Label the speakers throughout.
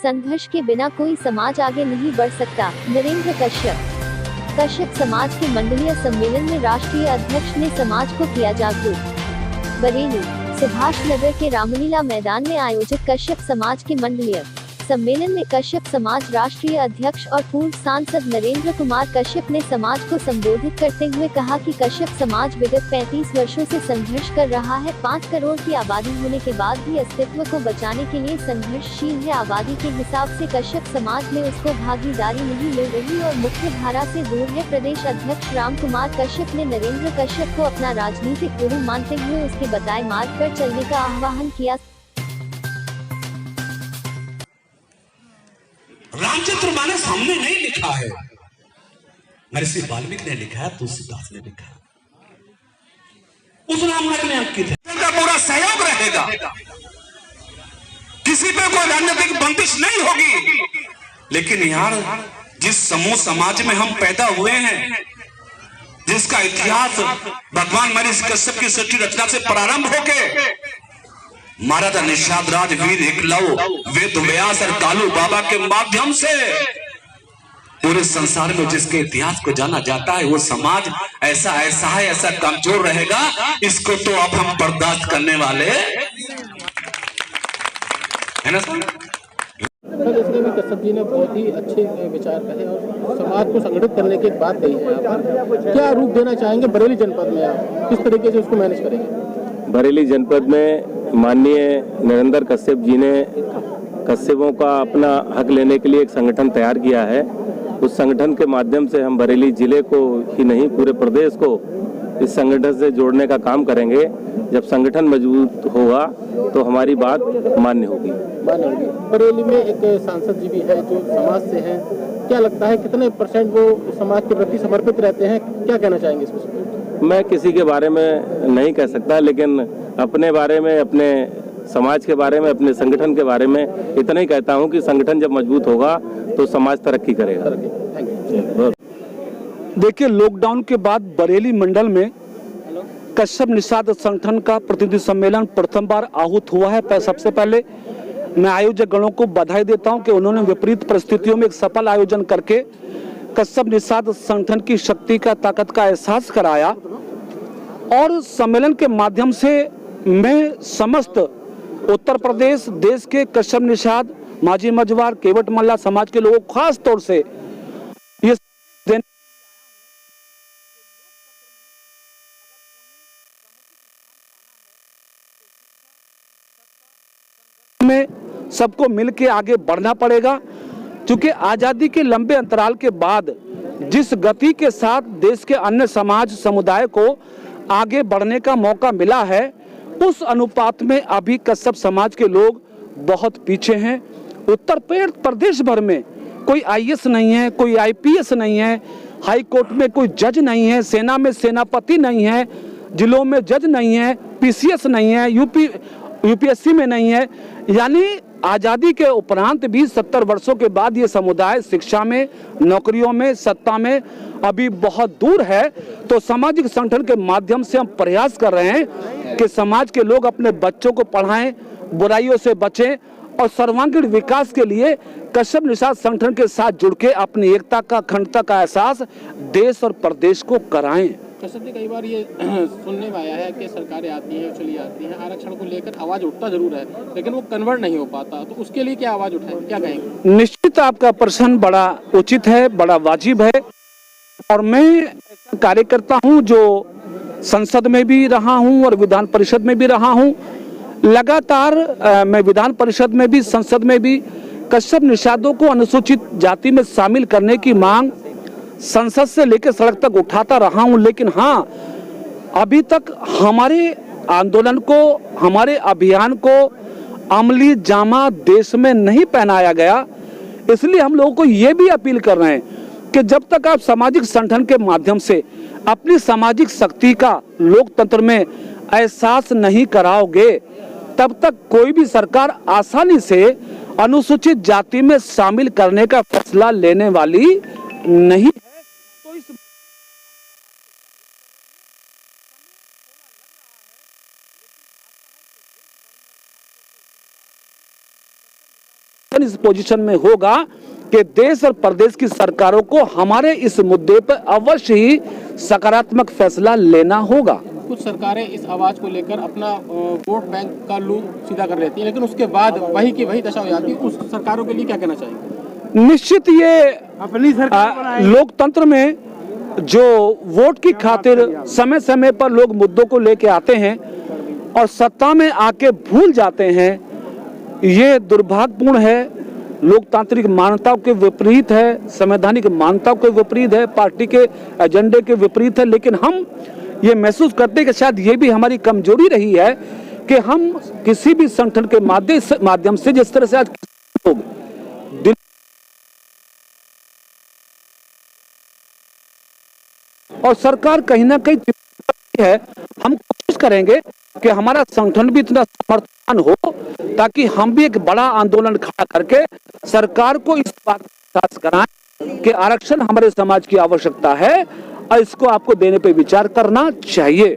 Speaker 1: संघर्ष के बिना कोई समाज आगे नहीं बढ़ सकता। नरेंद्र कश्यप समाज के मंडलीय सम्मेलन में राष्ट्रीय अध्यक्ष ने समाज को किया जागरूक। बरेली, सुभाष नगर के रामलीला मैदान में आयोजित कश्यप समाज के मंडलीय सम्मेलन में कश्यप समाज राष्ट्रीय अध्यक्ष और पूर्व सांसद नरेंद्र कुमार कश्यप ने समाज को संबोधित करते हुए कहा कि कश्यप समाज विगत 35 वर्षों से संघर्ष कर रहा है। 5 करोड़ की आबादी होने के बाद भी अस्तित्व को बचाने के लिए संघर्षशील है। आबादी के हिसाब से कश्यप समाज में उसको भागीदारी नहीं मिल रही और मुख्य धारा से दूर है। प्रदेश अध्यक्ष राम कुमार कश्यप ने नरेंद्र कश्यप को अपना राजनीतिक गुरु मानते हुए उसके बताए मार्ग पर चलने का आह्वान किया।
Speaker 2: रामचंद्र माने सामने नहीं लिखा है, महर्षि वाल्मीकि ने लिखा है, तुलसीदास ने लिखा है, उस रामायण में अंकित है। उनका पूरा सहयोग रहेगा, किसी पे कोई राजनीतिक बंदिश नहीं होगी। लेकिन यार, जिस समूह समाज में हम पैदा हुए हैं, जिसका इतिहास भगवान महर्षि कश्यप की सृष्टि रचना से प्रारंभ होके महाराजा निषाद राज, वीर एकलव्य, वेद व्यास और कालू बाबा के माध्यम से पूरे संसार में जिसके इतिहास को जाना जाता है, वो समाज ऐसा है, ऐसा कमजोर रहेगा, इसको तो अब हम बर्दाश्त करने वाले है ना।
Speaker 3: इसमें भी कश्यप जी ने बहुत ही अच्छे विचार कहे और समाज को संगठित करने की एक बात कही है। आप क्या रूप देना चाहेंगे बरेली जनपद में, आप किस तरीके से उसको मैनेज करेंगे?
Speaker 4: बरेली जनपद में माननीय नरेंद्र कश्यप जी ने कश्यपों का अपना हक लेने के लिए एक संगठन तैयार किया है। उस संगठन के माध्यम से हम बरेली जिले को ही नहीं, पूरे प्रदेश को इस संगठन से जोड़ने का काम करेंगे। जब संगठन मजबूत होगा तो हमारी बात मान्य होगी।
Speaker 3: बरेली में एक सांसद जी भी है जो समाज से हैं, क्या लगता है कितने % वो समाज के प्रति समर्पित रहते हैं? क्या कहना चाहेंगे इस विषय में?
Speaker 4: मैं किसी के बारे में नहीं कह सकता, लेकिन अपने बारे में, अपने समाज के बारे में, अपने संगठन के बारे में इतना ही कहता हूं कि संगठन जब मजबूत होगा तो समाज तरक्की करेगा।
Speaker 5: देखिए, लॉकडाउन के बाद बरेली मंडल में कश्यप निषाद संगठन का प्रतिनिधि सम्मेलन प्रथम बार आहूत हुआ है। सबसे पहले मैं आयोजक गणों को बधाई देता हूं कि उन्होंने विपरीत परिस्थितियों में एक सफल आयोजन करके कश्यप निषाद संगठन की शक्ति का, ताकत का एहसास कराया। और सम्मेलन के माध्यम से मैं समस्त उत्तर प्रदेश, देश के कश्यप निषाद, माझी मझवार, केवट मल्ला समाज के लोगों को खास तौर से ये में सबको मिलकर आगे बढ़ना पड़ेगा, क्योंकि आजादी के लंबे अंतराल के बाद जिस गति के साथ देश के अन्य समाज समुदाय को आगे बढ़ने का मौका मिला है, उस अनुपात में अभी कश्यप समाज के लोग बहुत पीछे हैं। उत्तर प्रदेश भर में कोई IAS नहीं है, कोई IPS नहीं है, हाई कोर्ट में कोई जज नहीं है, सेना में सेनापति नहीं है, जिलों में जज नहीं है, PCS नहीं है, UPSC में नहीं है। यानी आज़ादी के उपरांत भी 70 वर्षों के बाद ये समुदाय शिक्षा में, नौकरियों में, सत्ता में अभी बहुत दूर है। तो सामाजिक संगठन के माध्यम से हम प्रयास कर रहे हैं कि समाज के लोग अपने बच्चों को पढ़ाएं, बुराइयों से बचें और सर्वांगीण विकास के लिए कश्यप निषाद संगठन के साथ जुड़ के अपनी एकता का, अखंडता का एहसास देश और प्रदेश को कराएं।
Speaker 3: कश्यप जी, कई बार ये सुनने में आया है कि सरकारें आती हैं, चली आती हैं, आरक्षण को लेकर आवाज उठता जरूर है, लेकिन वो कन्वर्ट नहीं हो पाता, तो उसके लिए क्या आवाज उठाएं, क्या कहेंगे?
Speaker 5: निश्चित आपका प्रश्न बड़ा उचित है, बड़ा वाजिब है। और मैं कार्यकर्ता हूं जो संसद में भी रहा हूं और विधान परिषद में भी रहा हूं। लगातार मैं विधान परिषद में भी, संसद में भी कश्यप निषादों को अनुसूचित जाति में शामिल करने की मांग संसद से लेकर सड़क तक उठाता रहा हूं। लेकिन हाँ, अभी तक हमारे आंदोलन को, हमारे अभियान को अमली जामा देश में नहीं पहनाया गया। इसलिए हम लोगों को ये भी अपील कर रहे हैं कि जब तक आप सामाजिक संगठन के माध्यम से अपनी सामाजिक शक्ति का लोकतंत्र में एहसास नहीं कराओगे, तब तक कोई भी सरकार आसानी से अनुसूचित जाति में शामिल करने का फैसला लेने वाली नहीं है। तो इस संगठन इस पोजीशन में होगा कि देश और प्रदेश की सरकारों को हमारे इस मुद्दे पर अवश्य ही सकारात्मक फैसला लेना होगा।
Speaker 3: कुछ सरकारें इस आवाज को लेकर अपना वोट बैंक का लूप सीधा कर लेती हैं, लेकिन उसके बाद वही की वही दशा हो जाती है। उस सरकारों के लिए क्या कहना चाहेंगे?
Speaker 5: निश्चित ये अपनी सरकार लोकतंत्र में जो वोट की खातिर समय समय पर लोग मुद्दों को लेके आते हैं और सत्ता में आके भूल जाते हैं, ये दुर्भाग्यपूर्ण है, लोकतांत्रिक मान्यताओं के विपरीत है, संवैधानिक मान्यताओं के विपरीत है, पार्टी के एजेंडे के विपरीत है। लेकिन हम ये महसूस करते हैं कि शायद ये भी हमारी कमजोरी रही है कि हम किसी भी संगठन के माध्यम से जिस तरह से आज लोग और सरकार कहीं ना कहीं है, हम कोशिश करेंगे कि हमारा संगठन भी इतना समर्थन हो ताकि हम भी एक बड़ा आंदोलन खड़ा करके सरकार को इस बात का एहसास कराएं कि आरक्षण हमारे समाज की आवश्यकता है और इसको आपको देने पे विचार करना चाहिए।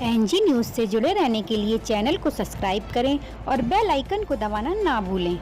Speaker 6: एनजी न्यूज़ से जुड़े रहने के लिए चैनल को सब्सक्राइब करें और बेल आइकन को दबाना ना भूलें।